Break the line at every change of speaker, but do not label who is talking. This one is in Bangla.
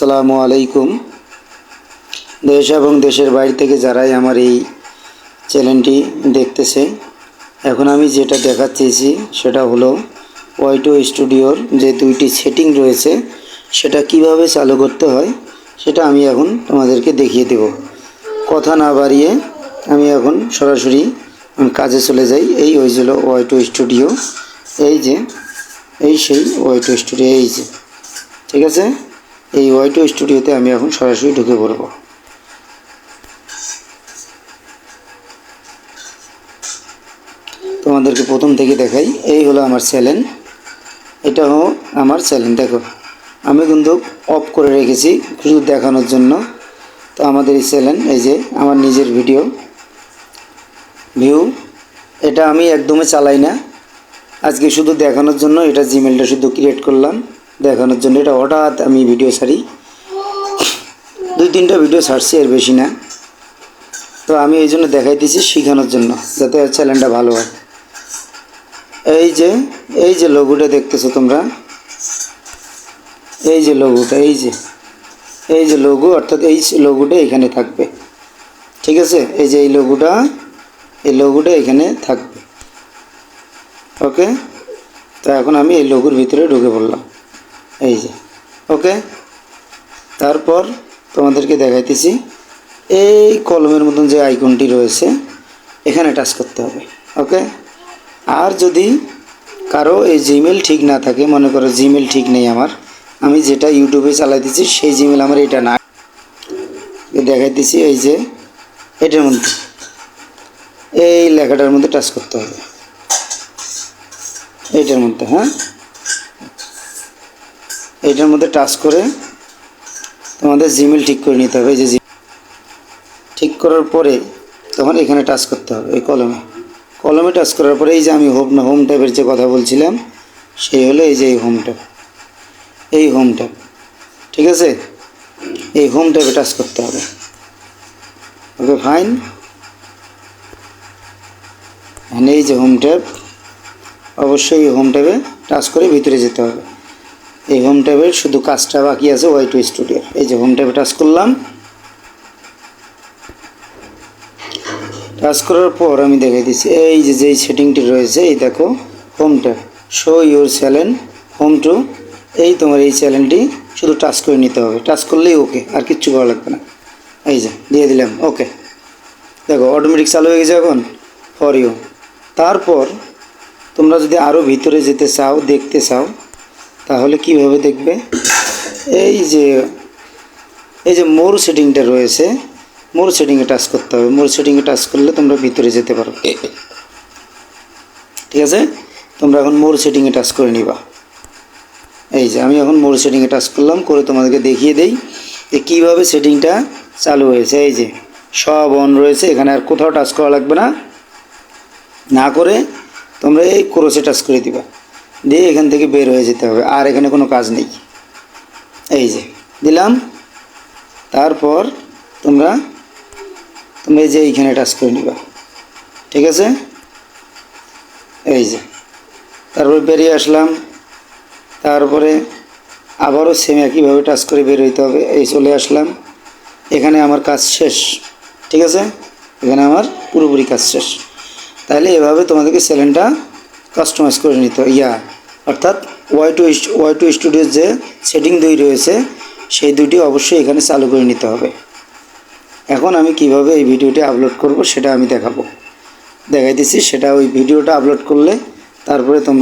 আসসালামু আলাইকুম। দেশ এবং দেশের বাইরে থেকে যারাই আমার এই চ্যানেলটি দেখতেছে, এখন আমি যেটা দেখাচ্ছি সেটা হলো ওয়াইটো স্টুডিওর যে দুইটি সেটিং রয়েছে সেটা কিভাবে চালু করতে হয় সেটা আমি এখন তোমাদেরকে দেখিয়ে দেব। কথা না বাড়িয়ে আমি এখন সরাসরি কাজে চলে যাই। এই হয়েছিল ওয়াইটো স্টুডিও, এই সেই ওয়াইটো স্টুডিও, এই যে ঠিক আছে। এই ওয়াইটো স্টুডিওতে আমি এখন সরাসরি ঢুকে পড়ব। তোমাদেরকে প্রথম থেকে দেখাই। এই হলো আমার চ্যানেল, এটা হলো আমার চ্যানেল। দেখো আমি কিন্তু অফ করে রেখেছি শুধু দেখানোর জন্য। তো আমাদের এই চ্যানেল, এই যে আমার নিজের ভিউ, এটা আমি একদমই চালাই না, আজকে শুধু দেখানোর জন্য এটা জিমেলটা শুধু ক্রিয়েট করলাম দেখানোর জন্য। এটা হঠাৎ আমি ভিডিও ছাড়ি, 2-3টা ভিডিও ছাড়ছি, এর বেশি না। তো আমি এই জন্য দেখাইতেছি শেখানোর জন্য, যাতে চ্যানেলটা ভালো হয়। এই যে লোগোটা দেখতেছো তোমরা, এই যে লোগোটা, এই যে লোগো, অর্থাৎ এই লোগোটা এখানে থাকবে, ঠিক আছে। এই যে এই লোগোটা এখানে থাকবে, ওকে। তো এখন আমি এই লোগোর ভিতরে ঢুকে পড়লাম, এই যে, ওকে। তারপর তোমাদেরকে দেখাইতেছি এই কলমের মতন যে আইকনটি রয়েছে এখানে টাচ করতে হবে, ওকে। আর যদি কারো এই জিমেল ঠিক না থাকে, মনে করো জিমেল ঠিক নেই আমার, আমি যেটা ইউটিউবে চালাইতেছি সেই জিমেল আমার এটা না, দেখাইতেছি। এই যে এটার মধ্যে এই লেখাটার মধ্যে টাচ করতে হবে, এইটার মধ্যে, হ্যাঁ, এইটার মধ্যে টাচ করে তোমাদের জিমেল ঠিক করে নিতে হবে। এই যে ঠিক করার পরে তখন এখানে টাচ করতে হবে, এই কলমে টাচ করার পরে এই যে আমি হোম ট্যাবের যে কথা বলছিলাম সেই হলো এই যে এই হোম ট্যাব, ঠিক আছে। এই হোম ট্যাবে টাচ করতে হবে, ওকে, ফাইন। এই যে হোম ট্যাব, অবশ্যই হোম ট্যাবে টাচ করে ভিতরে যেতে হবে। এই হোম ট্যাবের শুধু কাজটা বাকি আছে ওয়াইটো স্টুডিও। এই যে হোম ট্যাবে টাচ করলাম, টাচ করার পর আমি দেখাই দিচ্ছি এই যে যেই সেটিংটি রয়েছে, এই দেখো home tab, show your channel home too. এই তোমার এই চ্যানেলটি শুধু টাচ করে নিতে হবে, টাচ করলেই ওকে, আর কিচ্ছু করা লাগবে না। এই যে দিয়ে দিলাম, ওকে। দেখো অটোমেটিক চালু হয়ে গেছে এখন ফর ইউ। তারপর তোমরা যদি আরও ভিতরে যেতে চাও, দেখতে চাও, তাহলে কিভাবে দেখবে? এই যে মোর সেটিংটা রয়েছে, মোর সেটিংয়ে টাচ করতে হবে। মোর সেটিংয়ে টাচ করলে তোমরা ভিতরে যেতে পারো, ঠিক আছে। তোমরা এখন মোর সেটিংয়ে টাচ করে নিবা। এই যে আমি এখন মোর সেটিংয়ে টাচ করলাম, করে তোমাদেরকে দেখিয়ে দেই যে কীভাবে সেটিংটা চালু হয়েছে। এই যে সব অন রয়েছে, এখানে আর কোথাও টাচ করা লাগবে না, না করে তোমরা এই ক্রসে টাচ করে দিবা, দিয়ে এখান থেকে বের হয়ে যেতে হবে, আর এখানে কোনো কাজ নেই। এই যে দিলাম, তারপর তোমরা এই যে এইখানে টাচ করে নিবা, ঠিক আছে। এই যে তারপর বেরিয়ে আসলাম, তারপরে আবারও সেম একইভাবে টাচ করে বের হইতে হবে। এই চলে আসলাম, এখানে আমার কাজ শেষ, ঠিক আছে, এখানে আমার পুরোপুরি কাজ শেষ। তাহলে এভাবে তোমাদেরকে চ্যানেলটা কাস্টমাইজ করে নিতে হবে, অর্থাৎ ওয়াইটো স্টুডিওর যে সেটিং দুই রয়েছে সেই দুটি অবশ্যই এখানে চালু করে নিতে হবে। এখন আমি কিভাবে এই ভিডিওটি আপলোড করব সেটা আমি দেখাইতেছি। সেটা ওই ভিডিওটা আপলোড করলে তারপরে তোমরা